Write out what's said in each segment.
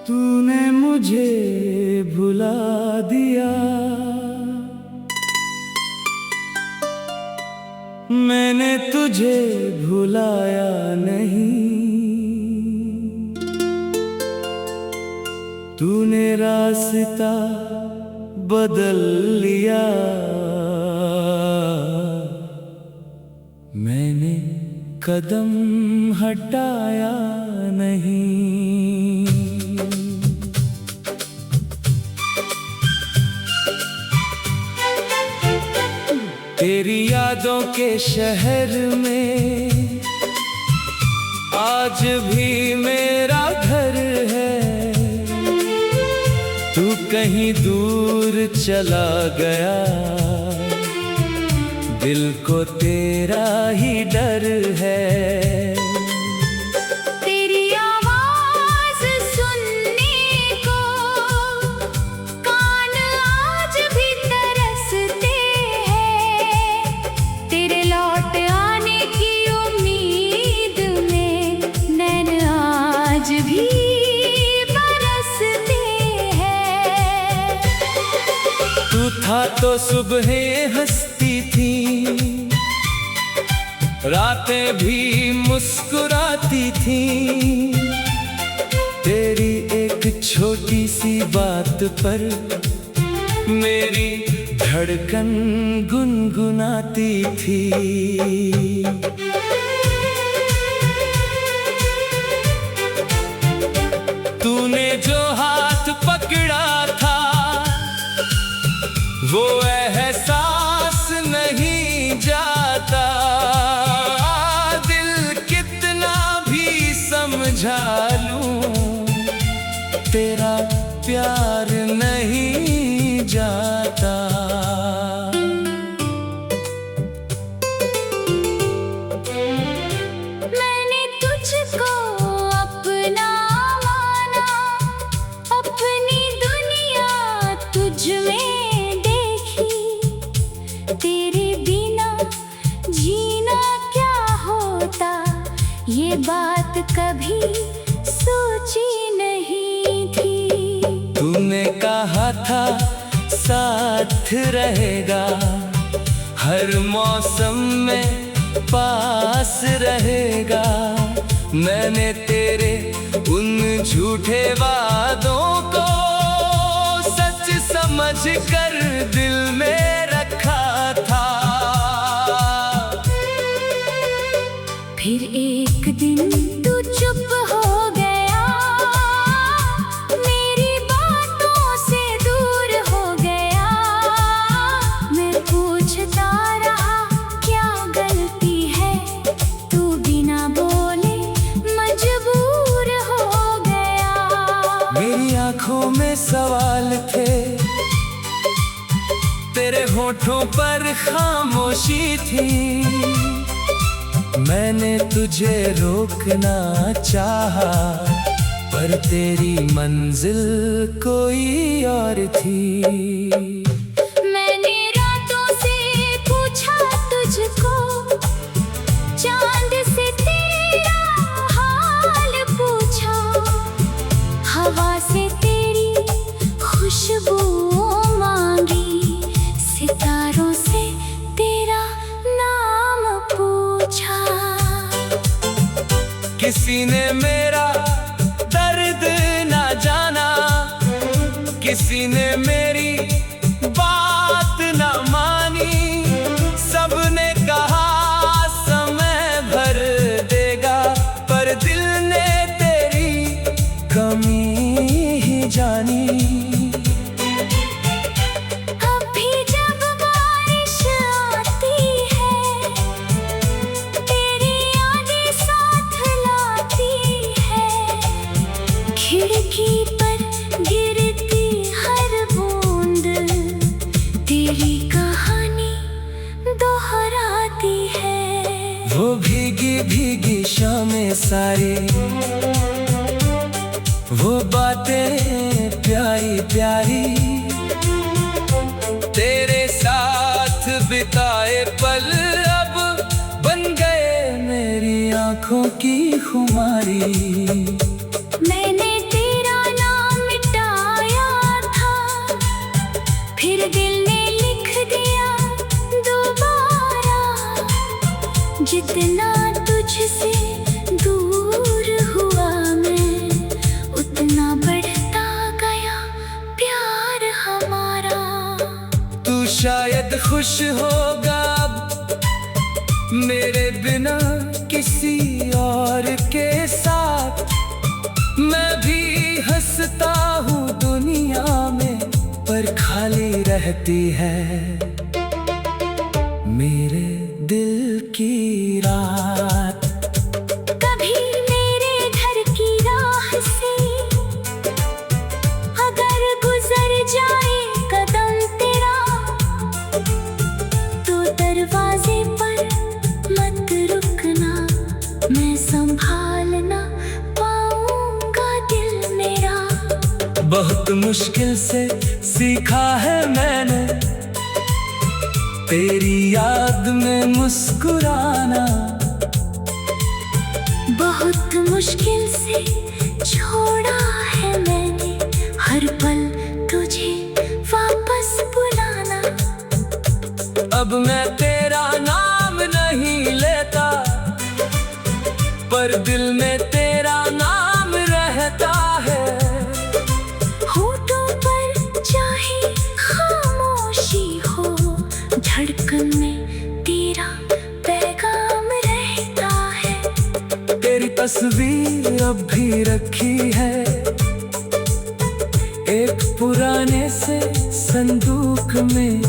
तूने मुझे भुला दिया, मैंने तुझे भुलाया नहीं। तूने रास्ता बदल लिया, मैंने कदम हटाया नहीं। तेरी यादों के शहर में आज भी मेरा घर है। तू कहीं दूर चला गया, दिल को तेरा ही डर है। तेरी आवाज सुनने को कान आज भी तरसते हैं। तेरे लौट आने की उम्मीद में नैन आज भी बरसते हैं। तू था तो सुबहें हंसती थी, रातें भी मुस्कुराती थी। तेरी एक छोटी सी बात पर मेरी धड़कन गुनगुनाती थी। तूने जो हाथ पकड़ा था वो एहसास नहीं जाता। दिल कितना भी समझा लूं, तेरा प्यार नहीं जाता। मैंने तुझको अपना माना, अपनी दुनिया तुझ में देखी। तेरे बिना जीना क्या होता, ये बात कभी सोची नहीं थी। तूने कहा था साथ रहेगा, हर मौसम में पास रहेगा। मैंने तेरे उन झूठे वादों को सच समझ कर दिल में रखा था। फिर एक दिन तू चुप हो गया, मेरी बातों से दूर हो गया। मैं पूछता रहा क्या गलती है, तू बिना बोले मजबूर हो गया। मेरी आंखों में सवाल थे, तेरे होठों पर खामोशी थी। मैंने तुझे रोकना चाहा, पर तेरी मंजिल कोई और थी। मैंने रातों से पूछा तुझको, चांद से तेरा हाल पूछा। हवा से तेरी खुशबू मांगी, सितारों से तेरा नाम पूछा। किसी ने मेरा दर्द ना जाना, किसी ने मेरी बात ना मानी। सबने कहा समय भर देगा, पर दिल ने तेरी कमी ही जानी। अभी जब बारिश आती है, तेरी यादें साथ लाती है। खिड़की पर गिरती हर बूंद तेरी कहानी दोहराती है। वो भीगी भीगी शामें सारी, वो बातें प्यारी प्यारी। तेरे साथ बिताए पल अब आंखों की खुमारी। मैंने तेरा नाम मिटाया था, फिर दिल ने लिख दिया दोबारा। जितना तुझसे दूर हुआ मैं, उतना बढ़ता गया प्यार हमारा। तू शायद खुश होगा अब मेरे बिना किसी और के साथ। मैं भी हंसता हूँ दुनिया में, पर खाली रहती है मेरे दिल की रात। कभी मेरे घर की राह से अगर गुजर जाए कदम तेरा, तो दरवाजे पर मत रुकना, मैं संभाल ना पाऊंगा दिल मेरा। बहुत मुश्किल से सीखा है मैंने तेरी याद में मुस्कुराना। बहुत मुश्किल से छोड़ा है मैंने हर पल तुझे वापस बुलाना। अब मैं तेरा नाम नहीं लेता, पर दिल में तेरा नाम रहता है। होठों पर चाहे खामोशी हो, धड़कन में तेरा पैगाम रहता है। तेरी तस्वीर अब भी रखी है एक पुराने से संदूक में।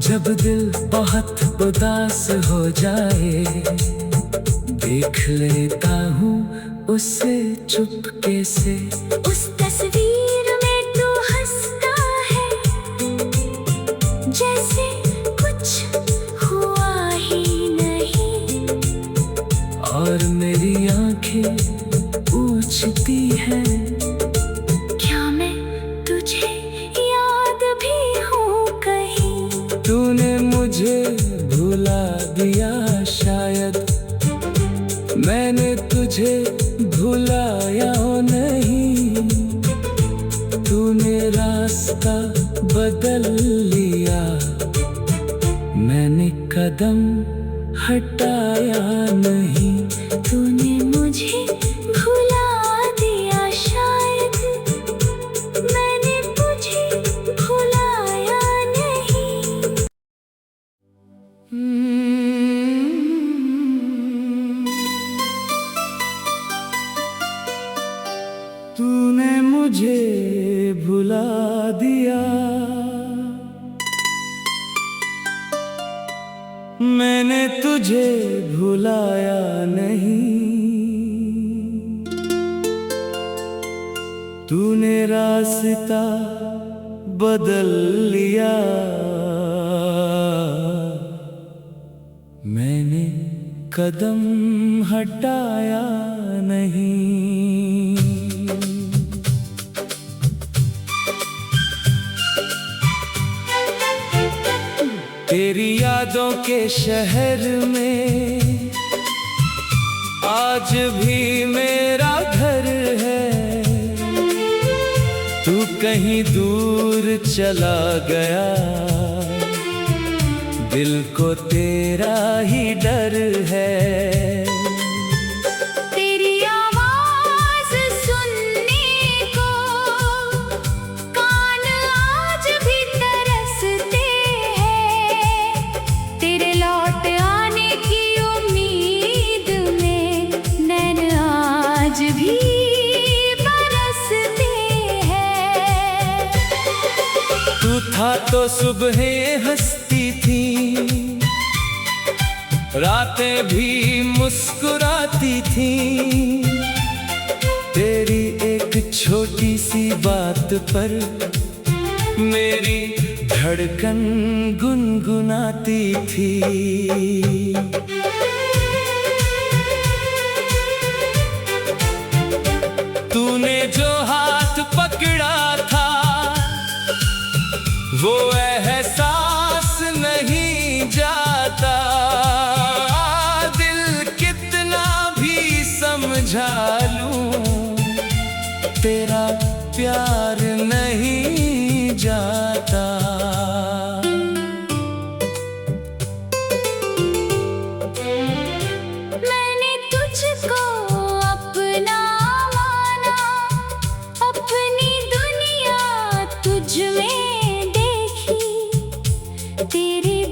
जब दिल बहुत उदास हो जाए, देख लेता हूँ उसे चुपके से। उस तस्वीर में तू हंसता है, जैसे कुछ हुआ ही नहीं। और मेरी आंखें पूछती हैं, क्या मैं तुझे याद भी हूँ कहीं? तूने मुझे भुला दिया शायद, मैंने तुझे भुलाया नहीं। तूने रास्ता बदल लिया, मैंने कदम हटाया नहीं। तूने मुझे भुला दिया शायद, मैंने तुझे भुलाया नहीं। तूने मुझे भुला दिया, मैंने तुझे भुलाया नहीं। तूने रास्ता बदल लिया, मैंने कदम हटाया नहीं। तेरी यादों के शहर में आज भी मेरा घर है। तू कहीं दूर चला गया, दिल को तेरा ही डर है। तेरी आवाज सुनने को कान आज भी तरसते हैं। तेरे लौट आने की उम्मीद में नैन आज भी बरसते हैं। तू था तो सुबह हंसती थी, रातें भी मुस्कुराती थी। तेरी एक छोटी सी बात पर मेरी धड़कन गुनगुनाती थी। तूने जो हाथ पकड़ा था, वो एहसास नहीं जाता। दिल कितना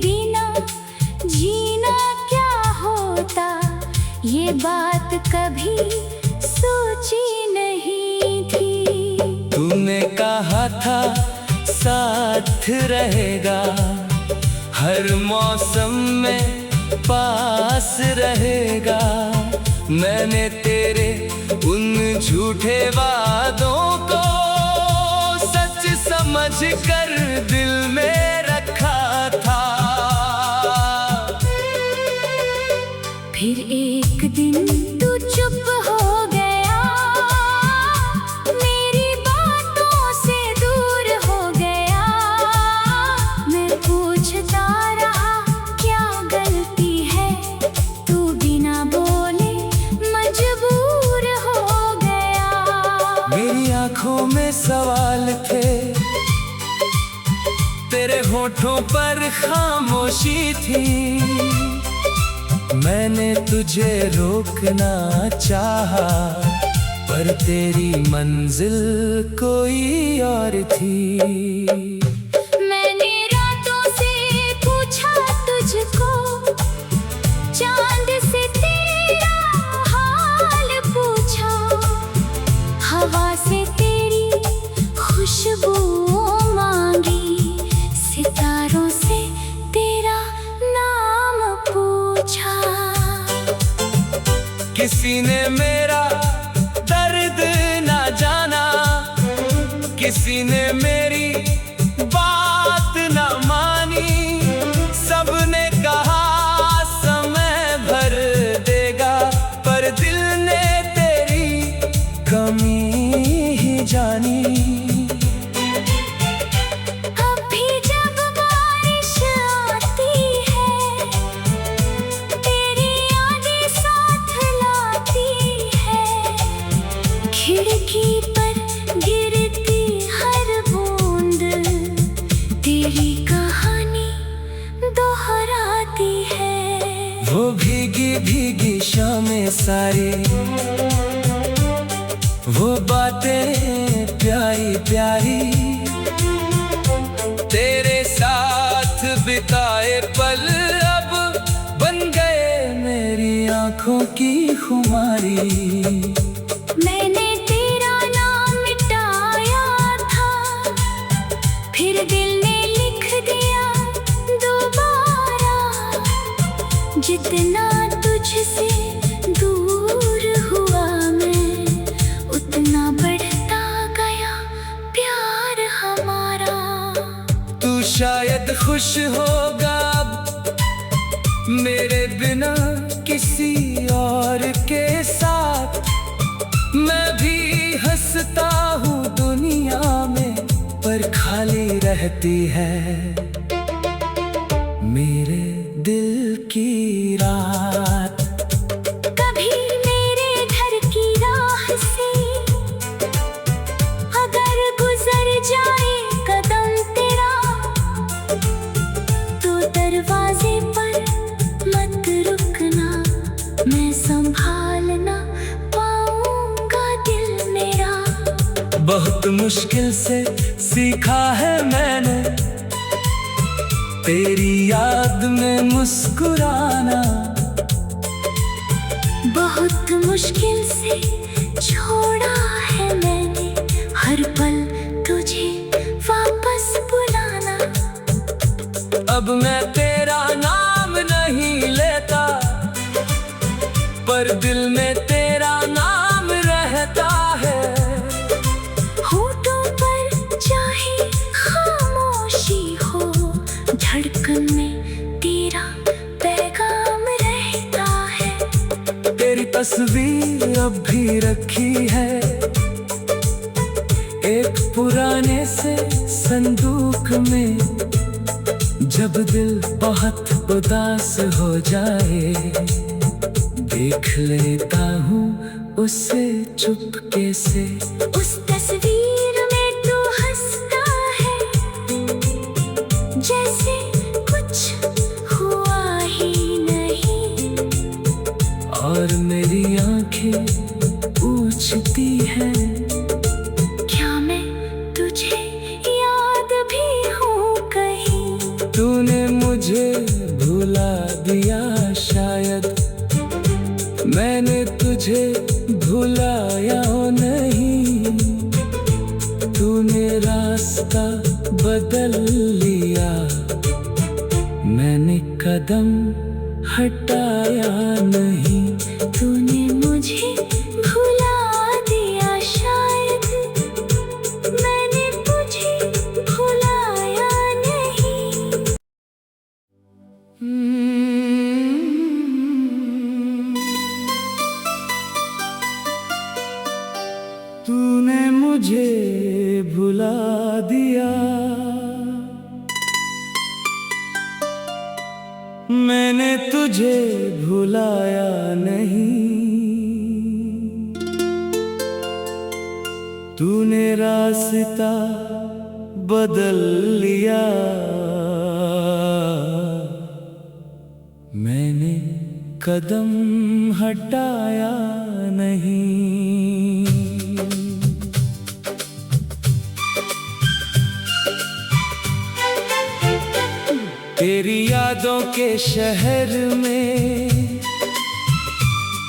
बिना जीना क्या होता, ये बात कभी सोची नहीं थी। तूने कहा था साथ रहेगा, हर मौसम में पास रहेगा। मैंने तेरे उन झूठे वादों को सच समझ कर दिल में रखा था। फिर एक दिन तू चुप हो गया, मेरी बातों से दूर हो गया। मैं पूछता रहा क्या गलती है, तू बिना बोले मजबूर हो गया। मेरी आंखों में सवाल थे, तेरे होठों पर खामोशी थी। मैंने तुझे रोकना चाहा, पर तेरी मंजिल कोई और थी। मैंने रातों से पूछा तुझको, चांद से तेरा हाल पूछा। हवा से तेरी खुशबू मांगी, सितारों से तेरा नाम पूछा। किसी ने मेरा दर्द ना जाना, किसी ने मेरी बात ना मानी। सबने कहा समय भर देगा, पर दिल ने तेरी कमी ही जानी। अभी जब बारिश आती है, तेरी यादें साथ लाती है। खिड़की पर गिरती हर बूंद तेरी कहानी दोहराती है। वो भीगी भीगी शामें सारी, वो बातें प्यारी प्यारी, तेरे साथ बिताए पल अब बन गए मेरी आंखों की खुमारी। मैंने तेरा नाम मिटाया था, फिर दिल ने लिख दिया दोबारा। जितना तुझसे दूर हुआ मैं, उतना बढ़ता गया प्यार हमारा। तू शायद खुश होगा अब मेरे बिना किसी और के साथ। मैं भी हंसता हूँ दुनिया में, पर खाली रहती है मेरे दिल की रात। कभी मेरे घर की राह से अगर गुजर जाए कदम तेरा, तो दरवाजे पर मत रुकना, मैं संभालना पाऊंगा दिल मेरा। बहुत मुश्किल से सीखा है मैंने तेरी याद में मुस्कुराना। बहुत मुश्किल से छोड़ा है मैंने हर पल तुझे वापस बुलाना। अब मैं तेरा नाम नहीं लेता, पर दिल में तेरा नाम रहता है। होठों पर चाहे खामोशी हो, धड़कन में तेरा पैगाम रहता है। तेरी तस्वीर अब भी रखी है एक पुराने से संदूक में। जब दिल बहुत उदास हो जाए, देख लेता हूँ उसे चुपके से। उस तस्वीर में तू हंसता है, जैसे कुछ हुआ ही नहीं। और मेरी आंखें पूछती हैं, क्या मैं तुझे याद भी हूँ कहीं? तूने मुझे मुझे भुलाया नहीं, तूने रास्ता बदल लिया, मैंने कदम हटाया नहीं। तूने मुझे भुला दिया, शायद मैंने तुझे भुलाया नहीं। तूने मुझे भुला दिया, मैंने तुझे भुलाया नहीं। तूने रास्ता बदल लिया, मैंने कदम हटाया नहीं। तेरी यादों के शहर में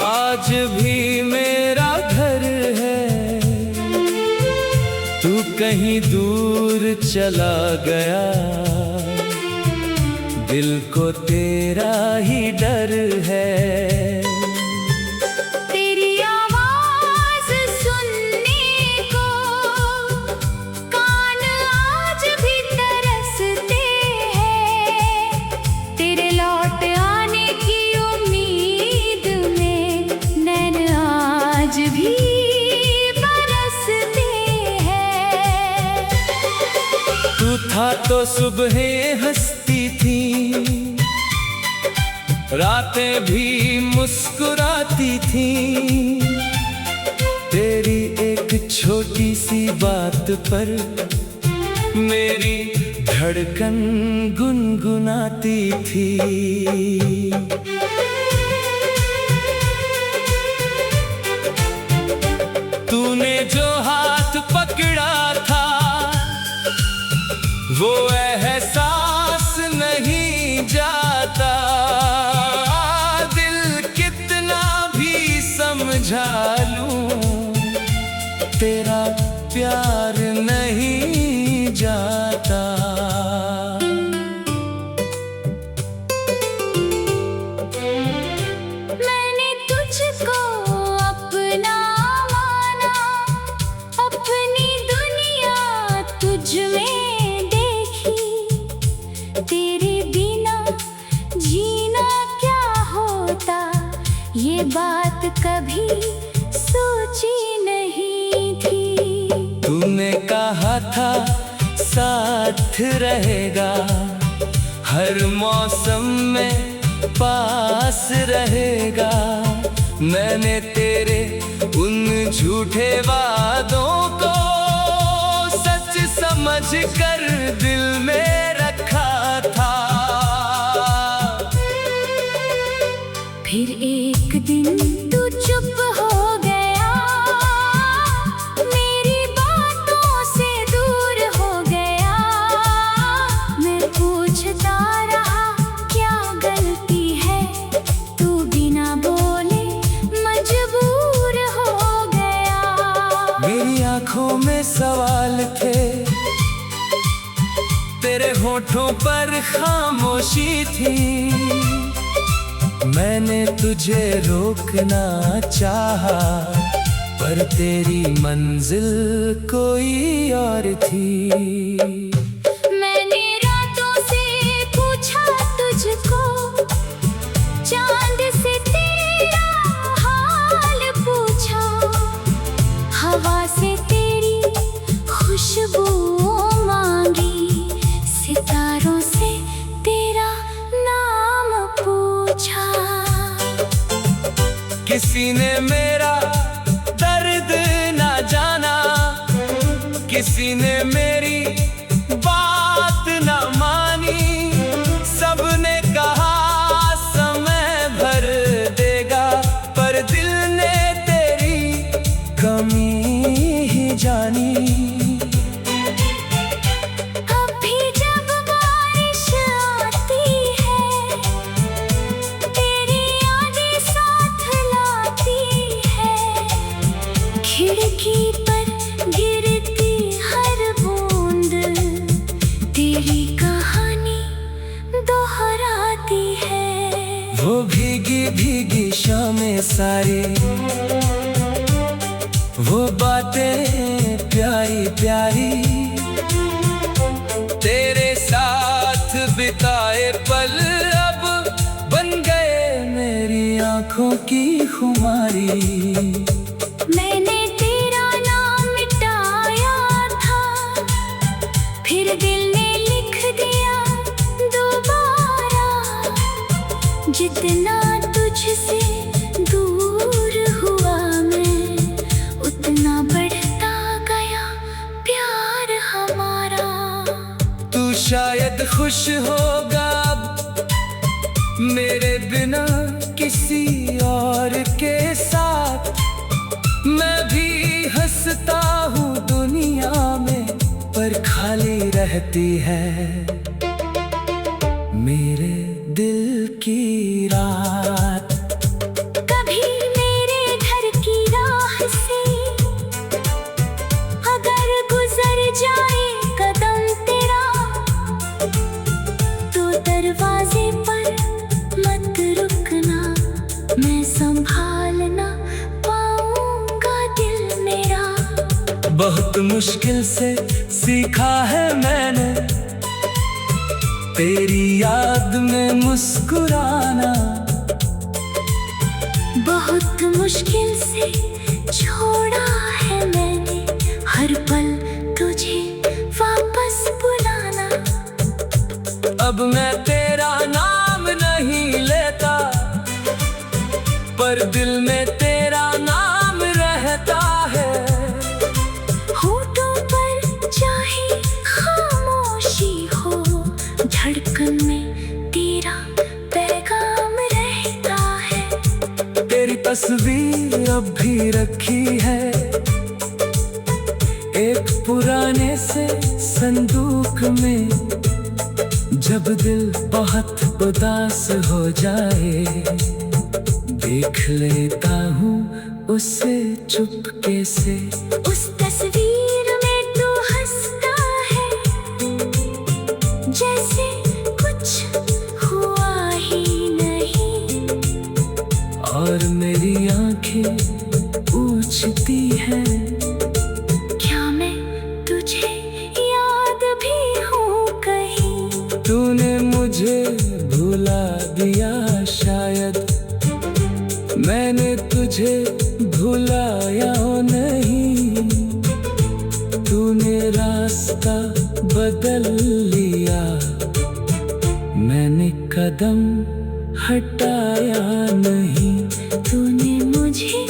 आज भी मेरा घर है, तू कहीं दूर चला गया, दिल को तेरा ही डर है। तू था तो सुबहें हंसती थी, रातें भी मुस्कुराती थी, तेरी एक छोटी सी बात पर मेरी धड़कन गुनगुनाती थी। तूने जो हाथ पकड़ा था वो एहसास नहीं जाता, दिल कितना भी समझा लूं तेरा प्यार नहीं जाता। मैंने तुझको अपना माना, अपनी दुनिया तुझ में देखी, तेरे बिना जीना क्या होता, ये बात कभी सोची नहीं थी। तूने कहा था साथ रहेगा, हर मौसम में पास रहेगा, मैंने तेरे उन झूठे वादों को सच समझ कर दिल में रखा था। फिर एक दिन तू चुप हो गया, मेरी बातों से दूर हो गया, मैं पूछता रहा क्या गलती है, तू बिना बोले मजबूर हो गया। मेरी आंखों में सवाल थे, तेरे होठों पर खामोशी थी, मैंने तुझे रोकना चाहा पर तेरी मंजिल कोई और थी। मैंने रातों से पूछा तुझको, चांद से तेरा हाल पूछा, हवा से तेरी खुशबू मांगी, सितारों से तेरा नाम पूछा। किसी ने मेरा दर्द ना जाना, किसी ने मेरी बात ना मानी, सबने कहा समय भर देगा, पर दिल ने तेरी कमी ही जानी। तेरी यादें साथ लाती वो भीगी भीगी शामें सारी, वो बातें प्यारी प्यारी, तेरे साथ बिताए पल अब बन गए मेरी आंखों की खुमारी। मैंने तेरा नाम मिटाया था, फिर दिल ने लिख दिया दोबारा। जितना तुझसे दूर हुआ मैं, उतना बढ़ता गया प्यार हमारा। तू शायद खुश होगा अब मेरे बिना किसी और के साथ, मैं भी हंसता हूँ दुनिया में पर खाली रहती है मेरे दिल की रात। कभी मेरे घर की राह से अगर गुजर जाए कदम तेरा, तो दरवाजे पर मत रुकना, मैं संभालना पाऊंगा दिल मेरा। बहुत मुश्किल से सीखा है मैंने तेरी याद में मुस्कुराना, बहुत मुश्किल से छोड़ा है मैंने हर पल तुझे वापस बुलाना। अब मैं तेरा नाम नहीं लेता, पर दिल में तेरा नाम रहता है। होठों पर चाहे खामोशी हो, धड़कन में तेरा पैगाम रहता है। तेरी तस्वीर अब भी रखी है एक पुराने से संदूक में, जब दिल बहुत उदास हो जाए देख लेता हूँ उसे चुपके से। उस तस्वीर में तू हंसता है, जैसे कुछ हुआ ही नहीं, और मेरी आंखें पूछती हैं, क्या मैं तुझे याद भी हूँ कहीं? तूने मुझे भुला दिया शायद, मैंने तुझे भुलाया नहीं। तूने रास्ता बदल लिया, मैंने कदम हटाया नहीं। तूने मुझे